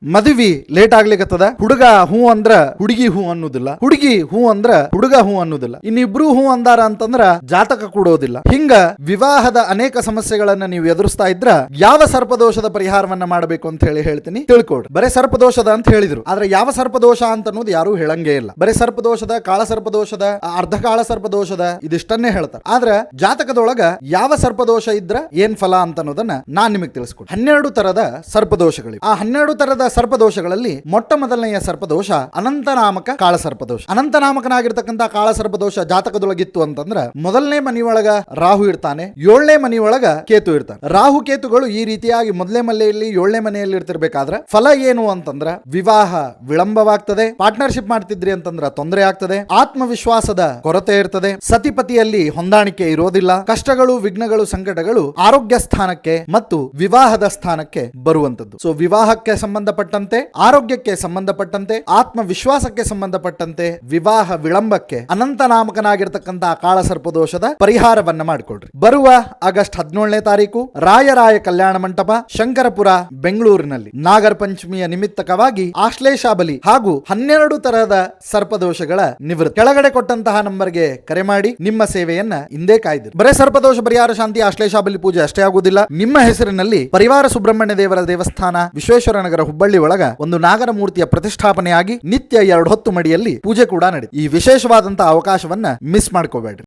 ಮದುವೆ ಲೇಟ್ ಆಗ್ಲಿಕತ್ತದ. ಹುಡುಗ ಹೂ ಅಂದ್ರ ಹುಡುಗಿ ಹೂ ಅನ್ನೋದಿಲ್ಲ, ಹುಡುಗಿ ಹೂ ಅಂದ್ರ ಹುಡುಗ ಹೂ ಅನ್ನೋದಿಲ್ಲ. ಇನ್ನಿಬ್ರು ಹೂ ಅಂದಾರ ಅಂತಂದ್ರ ಜಾತಕ ಕೂಡೋದಿಲ್ಲ. ಹಿಂಗ ವಿವಾಹದ ಅನೇಕ ಸಮಸ್ಯೆಗಳನ್ನ ನೀವು ಎದುರಿಸ್ತಾ ಇದ್ರ ಯಾವ ಸರ್ಪದೋಷದ ಪರಿಹಾರವನ್ನ ಮಾಡಬೇಕು ಅಂತ ಹೇಳ್ತೀನಿ, ತಿಳ್ಕೊಡ್ರಿ. ಬರೇ ಸರ್ಪದೋಷದ ಅಂತ ಹೇಳಿದ್ರು, ಆದ್ರೆ ಯಾವ ಸರ್ಪದೋಷ ಅಂತ ಅನ್ನೋದು ಯಾರು ಹೇಳಂಗೇ ಇಲ್ಲ. ಬರೇ ಸರ್ಪದೋಷದ, ಕಾಳ ಸರ್ಪದೋಷದ, ಅರ್ಧ ಕಾಳ ಸರ್ಪದೋಷದ ಇದಿಷ್ಟನ್ನೇ ಹೇಳ್ತಾರೆ. ಆದ್ರ ಜಾತಕದೊಳಗ ಯಾವ ಸರ್ಪದೋಷ ಇದ್ರ ಏನ್ ಫಲ ಅಂತ ಅನ್ನೋದನ್ನ ನಾನ್ ನಿಮಗೆ ತಿಳಿಸ್ಕೊಡ್ತೀನಿ. 12 ತರದ ಸರ್ಪದೋಷಗಳಿವೆ. ಆ 12 ತರದ ಸರ್ಪದೋಷಗಳಲ್ಲಿ ಮೊಟ್ಟ ಮೊದಲನೆಯ ಸರ್ಪದೋಷ ಅನಂತನಾಮಕ ಕಾಳ ಸರ್ಪದೋಷ. ಅನಂತನಾಮಕನಾಗಿರ್ತಕ್ಕಂಥ ಕಾಳ ಸರ್ಪದೋಷ ಜಾತಕದೊಳಗಿತ್ತು ಅಂತಂದ್ರ ಮೊದಲನೇ ಮನೆಯೊಳಗ ರಾಹು ಇರ್ತಾನೆ, 7ನೇ ಮನೆಯೊಳಗ ಕೇತು ಇರ್ತಾನೆ. ರಾಹು ಕೇತುಗಳು ಈ ರೀತಿಯಾಗಿ ಮೊದಲನೇ ಮನೆಯಲ್ಲಿ 7ನೇ ಮನೆಯಲ್ಲಿ ಇರ್ತಿರ್ಬೇಕಾದ್ರೆ ಫಲ ಏನು ಅಂತಂದ್ರ ವಿವಾಹ ವಿಳಂಬವಾಗ್ತದೆ, ಪಾರ್ಟ್ನರ್ಶಿಪ್ ಮಾಡ್ತಿದ್ರಿ ಅಂತಂದ್ರ ತೊಂದರೆ ಆಗ್ತದೆ, ಆತ್ಮವಿಶ್ವಾಸದ ಕೊರತೆ ಇರ್ತದೆ, ಸತಿಪತಿಯಲ್ಲಿ ಹೊಂದಾಣಿಕೆ ಇರೋದಿಲ್ಲ, ಕಷ್ಟಗಳು, ವಿಘ್ನಗಳು, ಸಂಕಟಗಳು ಆರೋಗ್ಯ ಸ್ಥಾನಕ್ಕೆ ಮತ್ತು ವಿವಾಹದ ಸ್ಥಾನಕ್ಕೆ ಬರುವಂತದ್ದು. ಸೊ ವಿವಾಹಕ್ಕೆ ಸಂಬಂಧಪಟ್ಟಂತೆ, ಆರೋಗ್ಯಕ್ಕೆ ಸಂಬಂಧಪಟ್ಟಂತೆ, ಆತ್ಮವಿಶ್ವಾಸಕ್ಕೆ ಸಂಬಂಧಪಟ್ಟಂತೆ, ವಿವಾಹ ವಿಳಂಬಕ್ಕೆ ಅನಂತನಾಮಕನಾಗಿರ್ತಕ್ಕಂತಹ ಕಾಳ ಸರ್ಪದೋಷದ ಪರಿಹಾರವನ್ನ ಮಾಡಿಕೊಡ್ರಿ. ಬರುವ ಆಗಸ್ಟ್ 17ನೇ ತಾರೀಕು ರಾಯರಾಯ ಕಲ್ಯಾಣ ಮಂಟಪ, ಶಂಕರಪುರ, ಬೆಂಗಳೂರಿನಲ್ಲಿ ನಾಗರ ಪಂಚಮಿಯ ನಿಮಿತ್ತಕವಾಗಿ ಆಶ್ಲೇಷ ಬಲಿ ಹಾಗೂ 12 ತರಹದ ಸರ್ಪದೋಷಗಳ ನಿವೃತ್ತಿ. ಕೆಳಗಡೆ ಕೊಟ್ಟಂತಹ ನಂಬರ್ಗೆ ಕರೆ ಮಾಡಿ ನಿಮ್ಮ ಸೇವೆಯನ್ನ ಹಿಂದೆ ಕಾಯ್ದಿರಿ. ಬರೇ ಸರ್ಪದೋಷ ಪರಿಹಾರ, ಶಾಂತಿ, ಆಶ್ಲೇಷ ಬಲಿ ಪೂಜೆ ಅಷ್ಟೇ ಆಗುವುದಿಲ್ಲ. ನಿಮ್ಮ ಹೆಸರಿನಲ್ಲಿ ಪರಿವಾರ ಸುಬ್ರಹ್ಮಣ್ಯ ದೇವರ ದೇವಸ್ಥಾನ, ವಿಶ್ವೇಶ್ವರ ನಗರ, ಹುಬ್ಬಳ್ಳಿ ಒಳಗ ಒಂದು ನಾಗರ ಮೂರ್ತಿಯ ಪ್ರತಿಷ್ಠಾಪನೆಯಾಗಿ ನಿತ್ಯ 2 ಹೊತ್ತು ಮಡಿಯಲ್ಲಿ ಪೂಜೆ ಕೂಡ ನಡೆಯುತ್ತೆ. ಈ ವಿಶೇಷವಾದಂತಹ ಅವಕಾಶವನ್ನ ಮಿಸ್ ಮಾಡ್ಕೋಬೇಡ್ರಿ.